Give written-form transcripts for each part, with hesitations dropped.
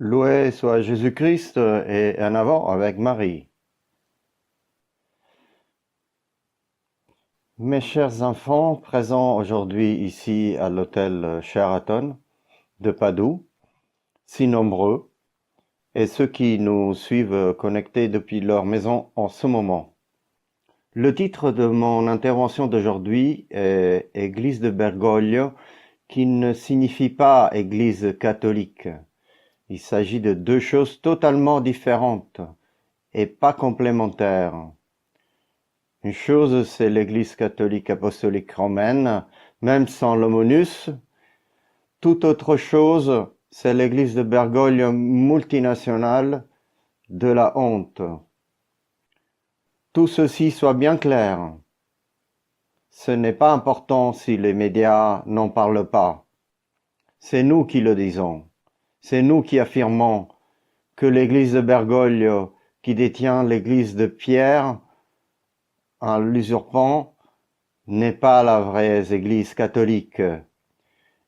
Loué soit Jésus-Christ et en avant avec Marie. Mes chers enfants présents aujourd'hui ici à l'hôtel Sheraton de Padoue, si nombreux, et ceux qui nous suivent connectés depuis leur maison en ce moment. Le titre de mon intervention d'aujourd'hui est Église de Bergoglio, qui ne signifie pas Église catholique. Il s'agit de deux choses totalement différentes et pas complémentaires. Une chose, c'est l'Église catholique apostolique romaine, même sans l'homonus. Toute autre chose, c'est l'Église de Bergoglio multinationale de la honte. Tout ceci soit bien clair. Ce n'est pas important si les médias n'en parlent pas. C'est nous qui le disons. C'est nous qui affirmons que l'Église de Bergoglio, qui détient l'Église de Pierre, en l'usurpant, n'est pas la vraie Église catholique.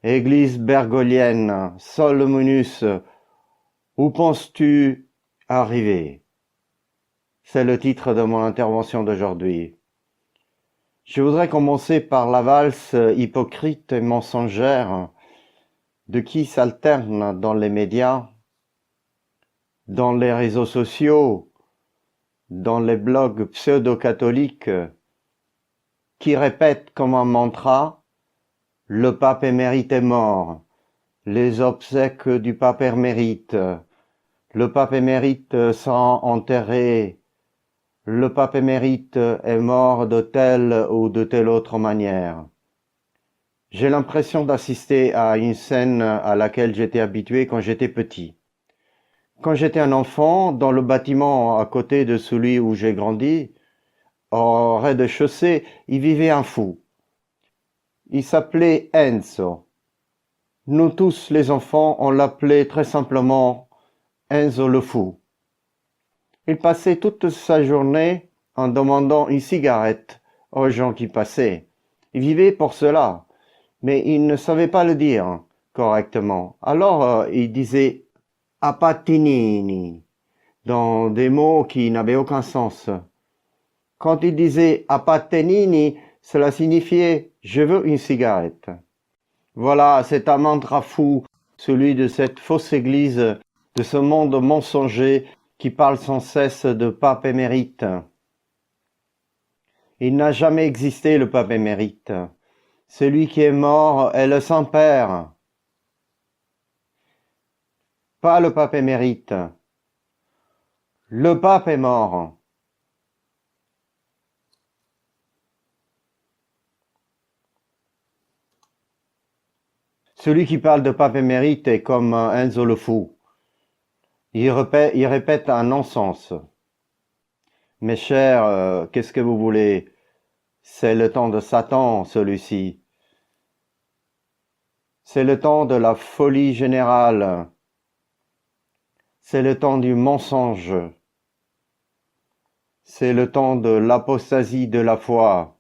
Église bergoglienne, Solomonus, où penses-tu arriver? C'est le titre de mon intervention d'aujourd'hui. Je voudrais commencer par la valse hypocrite et mensongère de qui s'alterne dans les médias, dans les réseaux sociaux, dans les blogs pseudo-catholiques, qui répètent comme un mantra « Le pape émérite est mort », les obsèques du pape émérite, le pape émérite sera enterré, le pape émérite est mort de telle ou de telle autre manière. J'ai l'impression d'assister à une scène à laquelle j'étais habitué quand j'étais petit. Quand j'étais un enfant, dans le bâtiment à côté de celui où j'ai grandi, au rez-de-chaussée, il vivait un fou. Il s'appelait Enzo. Nous tous, les enfants, on l'appelait très simplement Enzo le fou. Il passait toute sa journée en demandant une cigarette aux gens qui passaient. Il vivait pour cela, mais il ne savait pas le dire correctement. Alors il disait « apatinini » dans des mots qui n'avaient aucun sens. Quand il disait « apatinini », cela signifiait « je veux une cigarette ». Voilà, c'est un mantra fou, celui de cette fausse église, de ce monde mensonger qui parle sans cesse de pape émérite. Il n'a jamais existé le pape émérite. Celui qui est mort est le Saint-Père. Pas le pape émérite. Le pape est mort. Celui qui parle de pape émérite est comme Enzo le fou. Il répète un non-sens. Mes chers, qu'est-ce que vous voulez? C'est le temps de Satan, celui-ci. C'est le temps de la folie générale. C'est le temps du mensonge. C'est le temps de l'apostasie de la foi.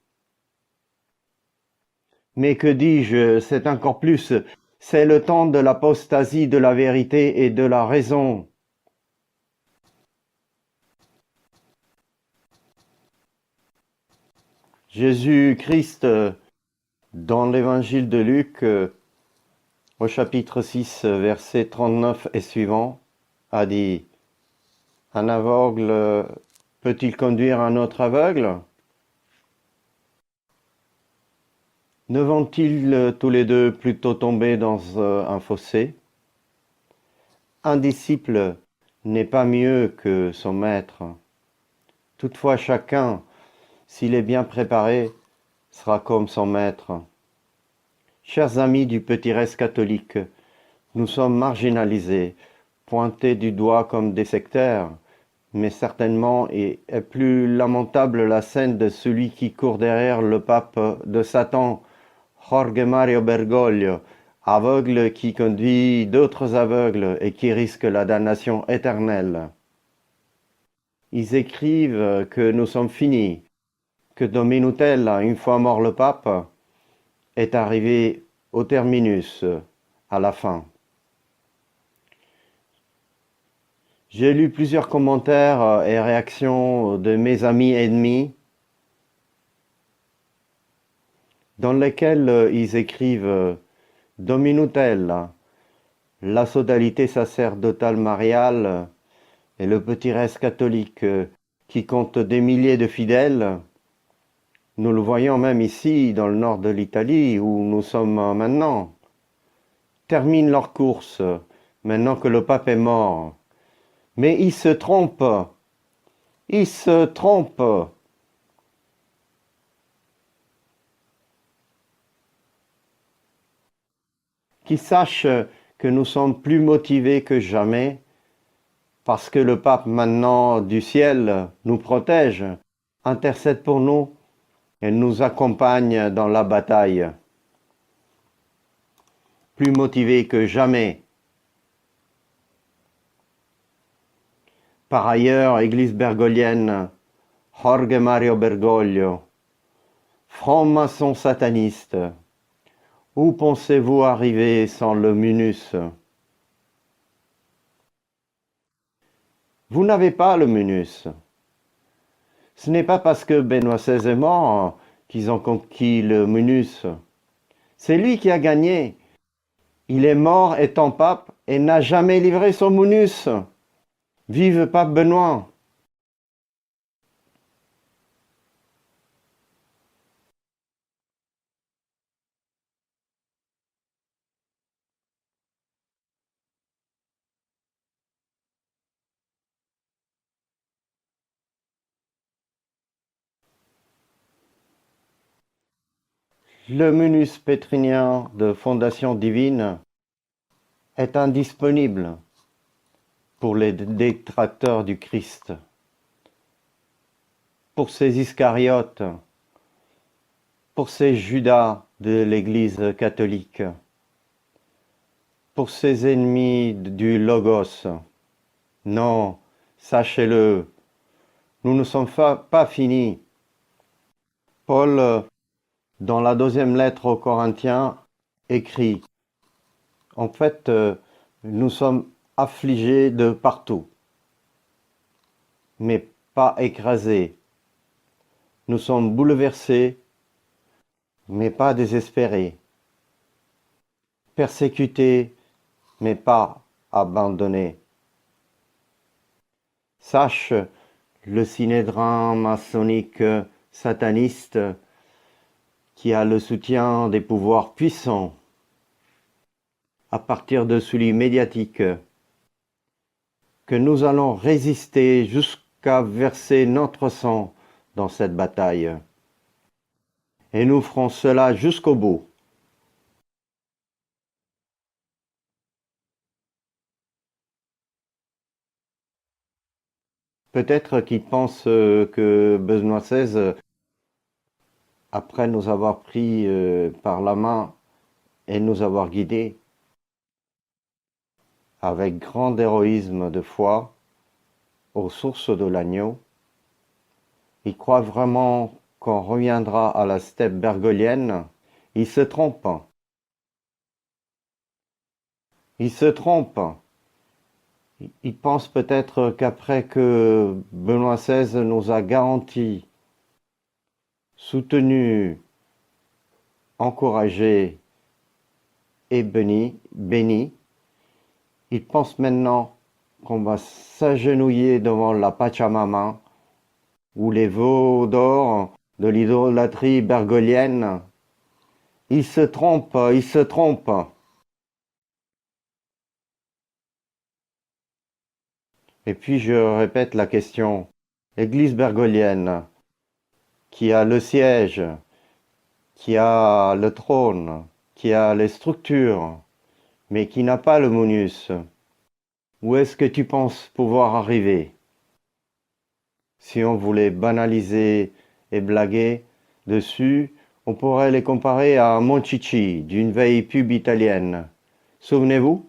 Mais que dis-je, c'est encore plus, c'est le temps de l'apostasie de la vérité et de la raison. Jésus-Christ, dans l'évangile de Luc, au chapitre 6, versets 39 et suivant, a dit « Un aveugle peut-il conduire un autre aveugle ? Ne vont-ils tous les deux plutôt tomber dans un fossé ? Un disciple n'est pas mieux que son maître. Toutefois, chacun, s'il est bien préparé, sera comme son maître. Chers amis du petit reste catholique, nous sommes marginalisés, pointés du doigt comme des sectaires, mais certainement est plus lamentable la scène de celui qui court derrière le pape de Satan, Jorge Mario Bergoglio, aveugle qui conduit d'autres aveugles et qui risque la damnation éternelle. Ils écrivent que nous sommes finis, que Dominutella, une fois mort le pape, est arrivé au terminus, à la fin. J'ai lu plusieurs commentaires et réactions de mes amis ennemis dans lesquels ils écrivent Dominutella, la sodalité sacerdotale mariale et le petit reste catholique qui compte des milliers de fidèles. Nous le voyons même ici, dans le nord de l'Italie, où nous sommes maintenant, terminent leur course, maintenant que le pape est mort. Mais ils se trompent. Ils se trompent. Qu'ils sachent que nous sommes plus motivés que jamais, parce que le pape maintenant du ciel nous protège, intercède pour nous et nous accompagne dans la bataille. Plus motivés que jamais. Par ailleurs, Église bergolienne, Jorge Mario Bergoglio, franc-maçon sataniste, où pensez-vous arriver sans le munus? Vous n'avez pas le munus. Ce n'est pas parce que Benoît XVI est mort qu'ils ont conquis le munus. C'est lui qui a gagné. Il est mort étant pape et n'a jamais livré son munus. Vive pape Benoît! Le munus pétrinien de Fondation Divine est indisponible pour les détracteurs du Christ, pour ces Iscariotes, pour ces Judas de l'Église catholique, pour ces ennemis du Logos. Non, sachez-le, nous ne sommes pas finis. Paul, dans la deuxième lettre aux Corinthiens, écrit, en fait, nous sommes affligés de partout, mais pas écrasés. Nous sommes bouleversés, mais pas désespérés. Persécutés, mais pas abandonnés. Sache, le sinédrin maçonnique sataniste qui a le soutien des pouvoirs puissants à partir de celui médiatique, que nous allons résister jusqu'à verser notre sang dans cette bataille. Et nous ferons cela jusqu'au bout. Peut-être qu'ils pensent que Benoît XVI, après nous avoir pris par la main et nous avoir guidés avec grand héroïsme de foi aux sources de l'agneau, ils croient vraiment qu'on reviendra à la steppe bergolienne. Ils se trompent. Ils se trompent. Ils pensent peut-être qu'après que Benoît XVI nous a garanti, soutenu, encouragé et béni, ils pensent maintenant qu'on va s'agenouiller devant la Pachamama ou les veaux d'or de l'idolâtrie bergolienne. Ils se trompent, ils se trompent. Et puis je répète la question. Église bergolienne, qui a le siège, qui a le trône, qui a les structures, mais qui n'a pas le munus, où est-ce que tu penses pouvoir arriver? Si on voulait banaliser et blaguer dessus, on pourrait les comparer à Monchichi, d'une vieille pub italienne. Souvenez-vous?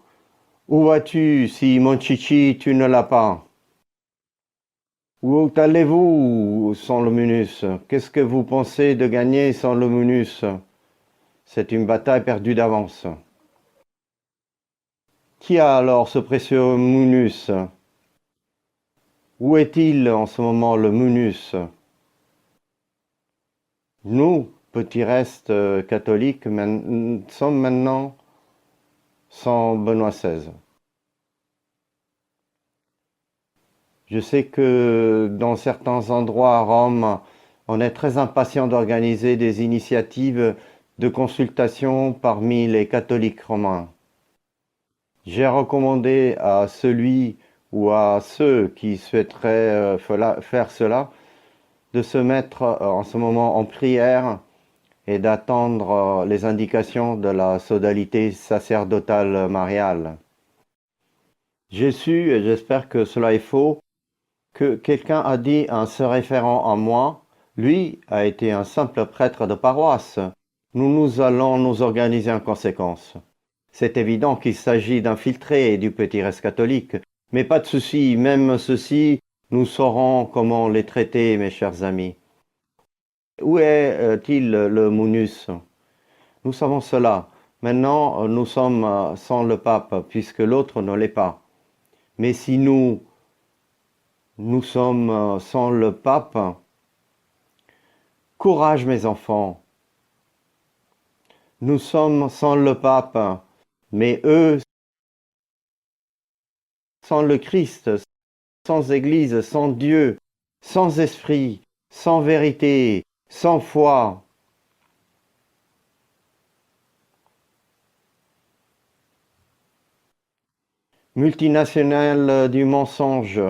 Où vas-tu si Monchichi tu ne l'as pas? Où allez-vous sans le munus? Qu'est-ce que vous pensez de gagner sans le munus? C'est une bataille perdue d'avance. Qui a alors ce précieux munus? Où est-il en ce moment le munus? Nous, petits restes catholiques, sommes maintenant sans Benoît XVI. Je sais que dans certains endroits à Rome, on est très impatient d'organiser des initiatives de consultation parmi les catholiques romains. J'ai recommandé à celui ou à ceux qui souhaiteraient faire cela de se mettre en ce moment en prière et d'attendre les indications de la sodalité sacerdotale mariale. J'ai su, et j'espère que cela est faux, que quelqu'un a dit en se référant à moi, lui a été un simple prêtre de paroisse. Nous allons nous organiser en conséquence. C'est évident qu'il s'agit d'infiltrés du petit reste catholique, mais pas de souci, même ceux-ci, nous saurons comment les traiter, mes chers amis. Où est-il le munus? Nous savons cela. Maintenant, nous sommes sans le pape, puisque l'autre ne l'est pas. Mais si nous sommes sans le pape, courage mes enfants. Nous sommes sans le pape, mais eux, sans le Christ, sans Église, sans Dieu, sans esprit, sans vérité, sans foi. Multinationale du mensonge,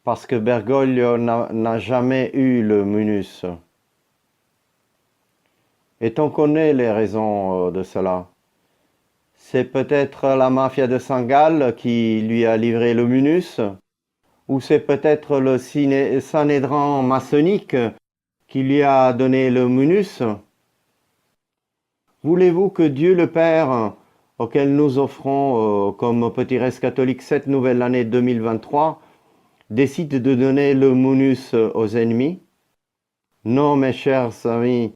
parce que Bergoglio n'a jamais eu le munus. Et on connaît les raisons de cela. C'est peut-être la mafia de Saint-Gall qui lui a livré le munus, ou c'est peut-être le Sanhédrin maçonnique qui lui a donné le munus. Voulez-vous que Dieu le Père, auquel nous offrons comme petit reste catholique cette nouvelle année 2023, décide de donner le munus aux ennemis? Non, mes chers amis,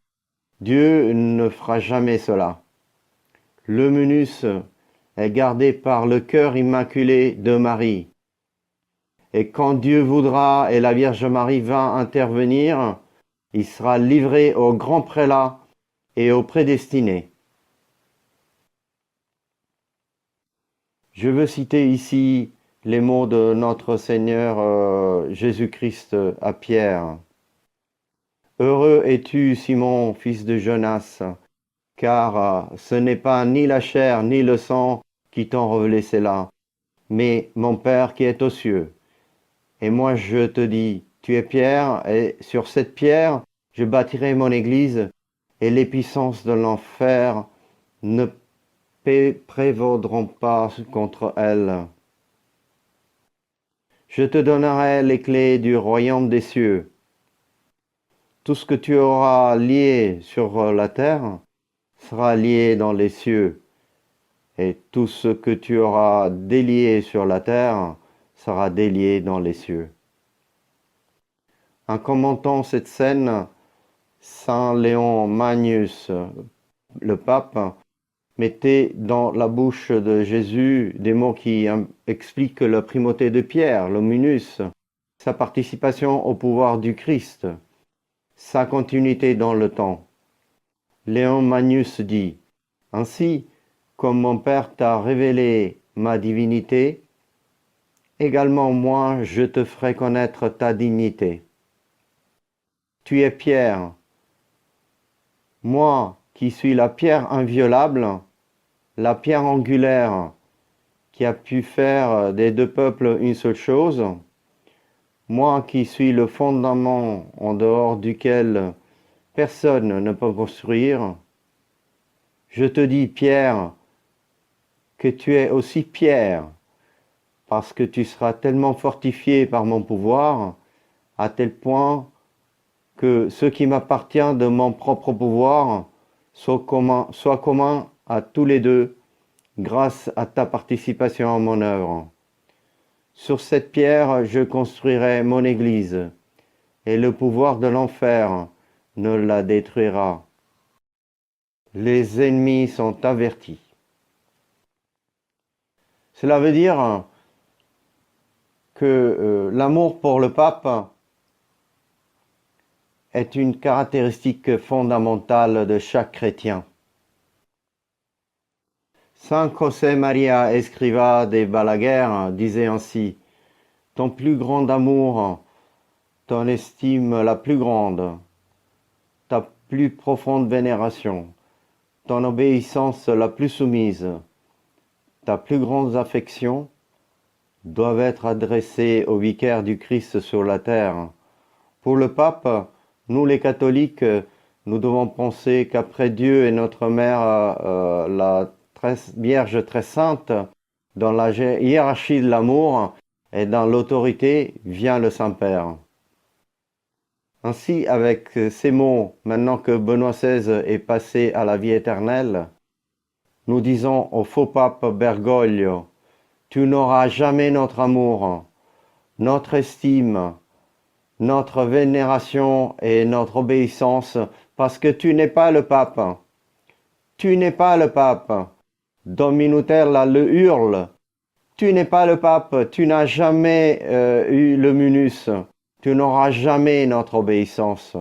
Dieu ne fera jamais cela. Le munus est gardé par le cœur immaculé de Marie. Et quand Dieu voudra et la Vierge Marie va intervenir, il sera livré au grand prélat et aux prédestinés. Je veux citer ici les mots de notre Seigneur Jésus-Christ à Pierre. Heureux es-tu, Simon, fils de Jonas, car ce n'est pas ni la chair ni le sang qui t'ont révélé cela, mais mon Père qui est aux cieux. Et moi je te dis, tu es Pierre, et sur cette pierre je bâtirai mon église, et les puissances de l'enfer ne prévaudront pas contre elle. Je te donnerai les clés du royaume des cieux. Tout ce que tu auras lié sur la terre sera lié dans les cieux, et tout ce que tu auras délié sur la terre sera délié dans les cieux. En commentant cette scène, Saint Léon Magnus, le pape, mettait dans la bouche de Jésus des mots qui expliquent la primauté de Pierre, le munus, sa participation au pouvoir du Christ, sa continuité dans le temps. Léon Magnus dit, « Ainsi, comme mon Père t'a révélé ma divinité, également moi je te ferai connaître ta dignité. Tu es Pierre, moi qui suis la pierre inviolable, la pierre angulaire qui a pu faire des deux peuples une seule chose, moi qui suis le fondement en dehors duquel personne ne peut construire, je te dis, Pierre, que tu es aussi pierre, parce que tu seras tellement fortifié par mon pouvoir, à tel point que ce qui m'appartient de mon propre pouvoir soit commun à tous les deux, grâce à ta participation à mon œuvre. Sur cette pierre, je construirai mon église, et le pouvoir de l'enfer ne la détruira. Les ennemis sont avertis. Cela veut dire que l'amour pour le pape est une caractéristique fondamentale de chaque chrétien. Saint José María Escrivá de Balaguer disait ainsi: ton plus grand amour, ton estime la plus grande, ta plus profonde vénération, ton obéissance la plus soumise, ta plus grande affection doivent être adressées au vicaire du Christ sur la terre. Pour le pape, nous les catholiques, nous devons penser qu'après Dieu et notre mère, la Vierge très sainte, dans la hiérarchie de l'amour et dans l'autorité vient le Saint-Père. Ainsi, avec ces mots, maintenant que Benoît XVI est passé à la vie éternelle, nous disons au faux pape Bergoglio: tu n'auras jamais notre amour, notre estime, notre vénération et notre obéissance, parce que tu n'es pas le pape. Tu n'es pas le pape. Dom Luther le hurle. Tu n'es pas le pape, tu n'as jamais eu le munus, tu n'auras jamais notre obéissance.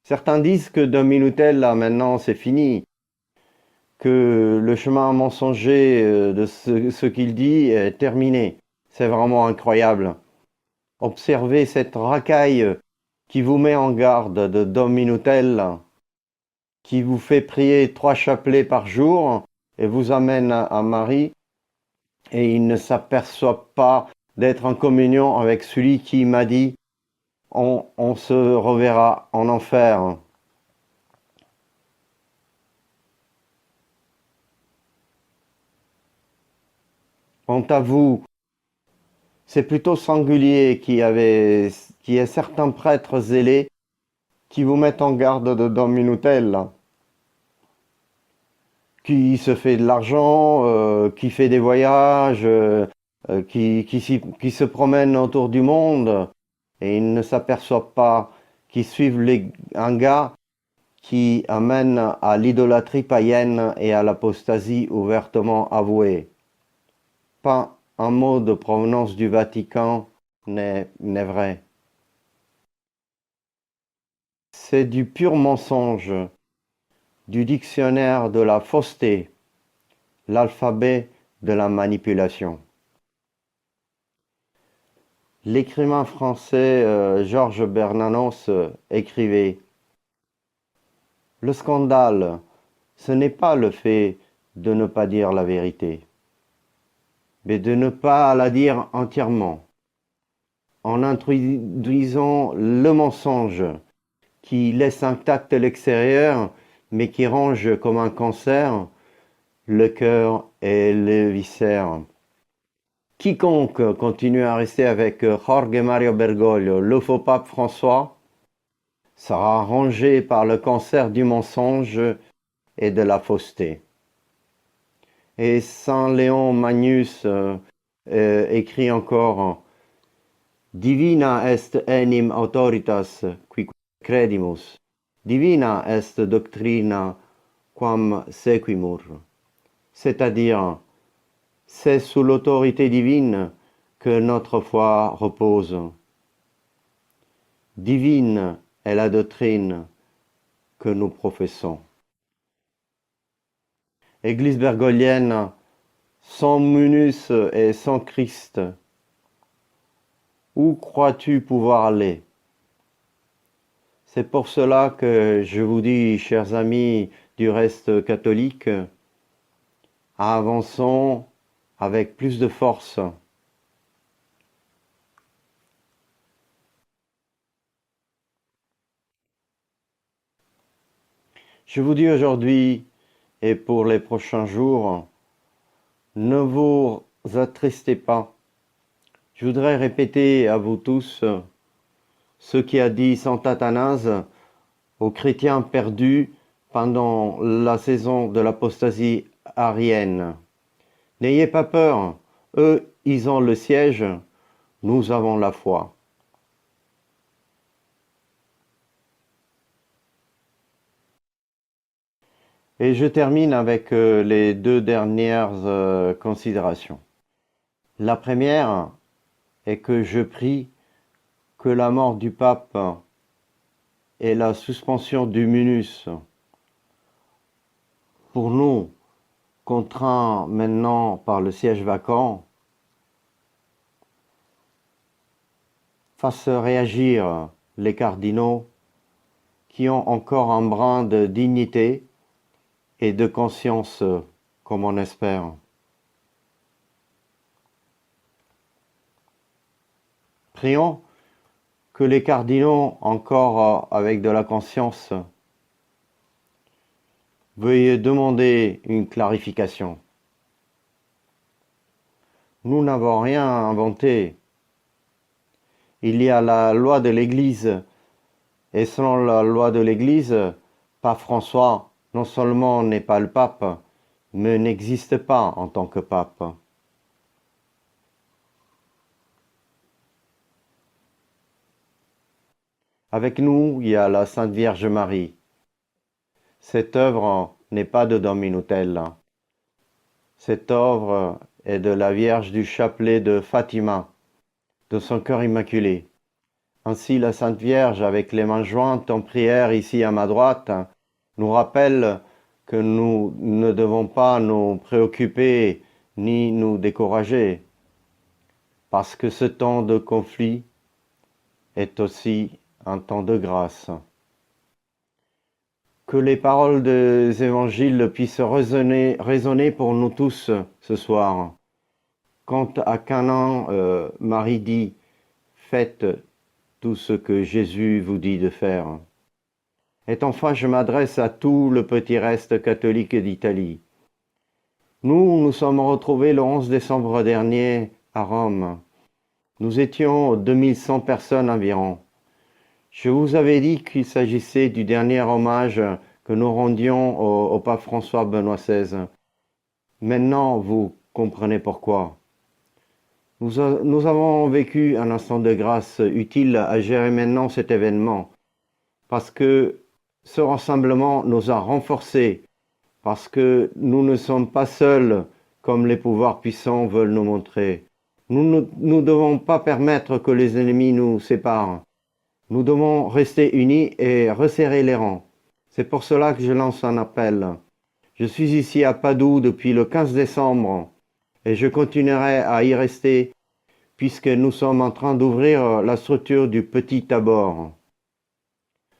Certains disent que Dom Luther, maintenant c'est fini, que le chemin mensonger de ce qu'il dit est terminé. C'est vraiment incroyable. Observez cette racaille qui vous met en garde de Dom Minutel, qui vous fait prier 3 chapelets par jour et vous amène à Marie, et il ne s'aperçoit pas d'être en communion avec celui qui m'a dit on se reverra en enfer. Quant à vous, c'est plutôt singulier qu'il y ait certains prêtres zélés qui vous mettent en garde de Dom Minutel, qui se fait de l'argent, qui fait des voyages, qui se promène autour du monde, et ils ne s'aperçoivent pas qu'ils suivent un gars qui amène à l'idolâtrie païenne et à l'apostasie ouvertement avouée. Pas un mot de provenance du Vatican n'est vrai. C'est du pur mensonge, du dictionnaire de la fausseté, l'alphabet de la manipulation. L'écrivain français Georges Bernanos écrivait: le scandale, ce n'est pas le fait de ne pas dire la vérité, mais de ne pas la dire entièrement, en introduisant le mensonge qui laisse intact l'extérieur, mais qui ronge comme un cancer le cœur et les viscères. Quiconque continue à rester avec Jorge Mario Bergoglio, le faux pape François, sera rongé par le cancer du mensonge et de la fausseté. Et Saint Léon Magnus écrit encore: Divina est enim autoritas qui credimus, divina est doctrina quam sequimur. C'est-à-dire, c'est sous l'autorité divine que notre foi repose. Divine est la doctrine que nous professons. Église bergoglienne, sans munus et sans Christ, où crois-tu pouvoir aller? C'est pour cela que je vous dis, chers amis du reste catholique, avançons avec plus de force. Je vous dis aujourd'hui et pour les prochains jours, ne vous attristez pas. Je voudrais répéter à vous tous ce qu'a dit saint Athanase aux chrétiens perdus pendant la saison de l'apostasie arienne. N'ayez pas peur, eux, ils ont le siège, nous avons la foi. Et je termine avec les deux dernières considérations. La première est que je prie que la mort du pape et la suspension du munus, pour nous, contraints maintenant par le siège vacant, fasse réagir les cardinaux qui ont encore un brin de dignité et de conscience, comme on espère. Prions que les cardinaux, encore avec de la conscience, veuillent demander une clarification. Nous n'avons rien inventé. Il y a la loi de l'Église, et selon la loi de l'Église, Pape François non seulement n'est pas le pape, mais n'existe pas en tant que pape. Avec nous, il y a la Sainte Vierge Marie. Cette œuvre n'est pas de Dom Minotel. Cette œuvre est de la Vierge du chapelet de Fatima, de son cœur immaculé. Ainsi, la Sainte Vierge, avec les mains jointes en prière ici à ma droite, nous rappelle que nous ne devons pas nous préoccuper ni nous décourager, parce que ce temps de conflit est aussi un temps de grâce. Que les paroles des évangiles puissent résonner pour nous tous ce soir. Quand à Canaan, Marie dit « Faites tout ce que Jésus vous dit de faire ». Et enfin, je m'adresse à tout le petit reste catholique d'Italie. Nous nous sommes retrouvés le 11 décembre dernier à Rome. Nous étions 2100 personnes environ. Je vous avais dit qu'il s'agissait du dernier hommage que nous rendions au pape François Benoît XVI. Maintenant, vous comprenez pourquoi. Nous avons vécu un instant de grâce utile à gérer maintenant cet événement, parce que ce rassemblement nous a renforcés, parce que nous ne sommes pas seuls comme les pouvoirs puissants veulent nous montrer. Nous ne devons pas permettre que les ennemis nous séparent. Nous devons rester unis et resserrer les rangs. C'est pour cela que je lance un appel. Je suis ici à Padoue depuis le 15 décembre et je continuerai à y rester puisque nous sommes en train d'ouvrir la structure du Petit Tabor.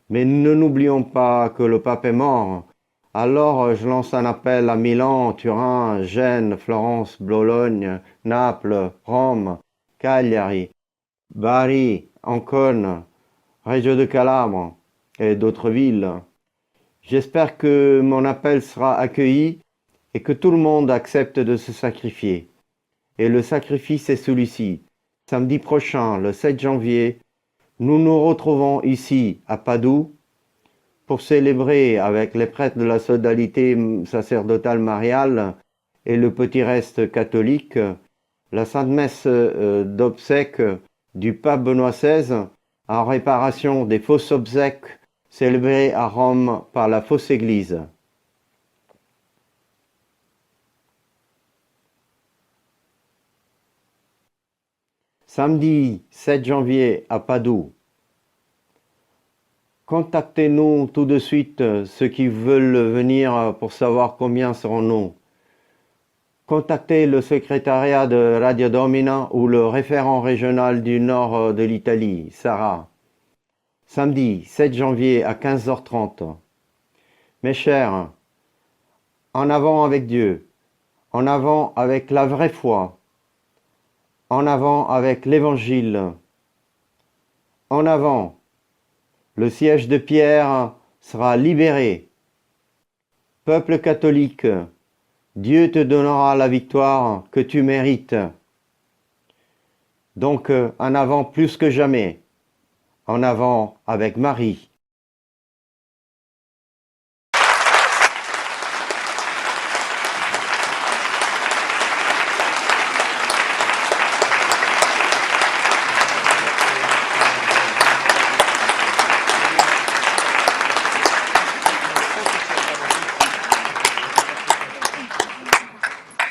Mais ne n'oublions pas que le pape est mort. Alors je lance un appel à Milan, Turin, Gênes, Florence, Bologne, Naples, Rome, Cagliari, Bari, Ancône, Reggio de Calabre et d'autres villes. J'espère que mon appel sera accueilli et que tout le monde accepte de se sacrifier. Et le sacrifice est celui-ci. Samedi prochain, le 7 janvier, nous nous retrouvons ici à Padoue pour célébrer avec les prêtres de la sodalité sacerdotale mariale et le petit reste catholique la sainte messe d'obsèques du pape Benoît XVI en réparation des fausses obsèques célébrées à Rome par la fausse Église. Samedi 7 janvier à Padoue. Contactez-nous tout de suite ceux qui veulent venir pour savoir combien serons-nous. Contactez le secrétariat de Radio Domina ou le référent régional du nord de l'Italie, Sarah. Samedi 7 janvier à 15h30. Mes chers, en avant avec Dieu, en avant avec la vraie foi, en avant avec l'Évangile, en avant, le siège de Pierre sera libéré. Peuple catholique, Dieu te donnera la victoire que tu mérites. Donc, en avant plus que jamais, en avant avec Marie.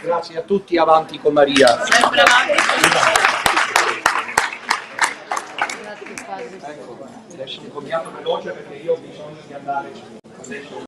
Grazie a tutti, avanti con Maria. Sempre avanti. Ecco, adesso un commiato veloce perché io ho bisogno di andare adesso.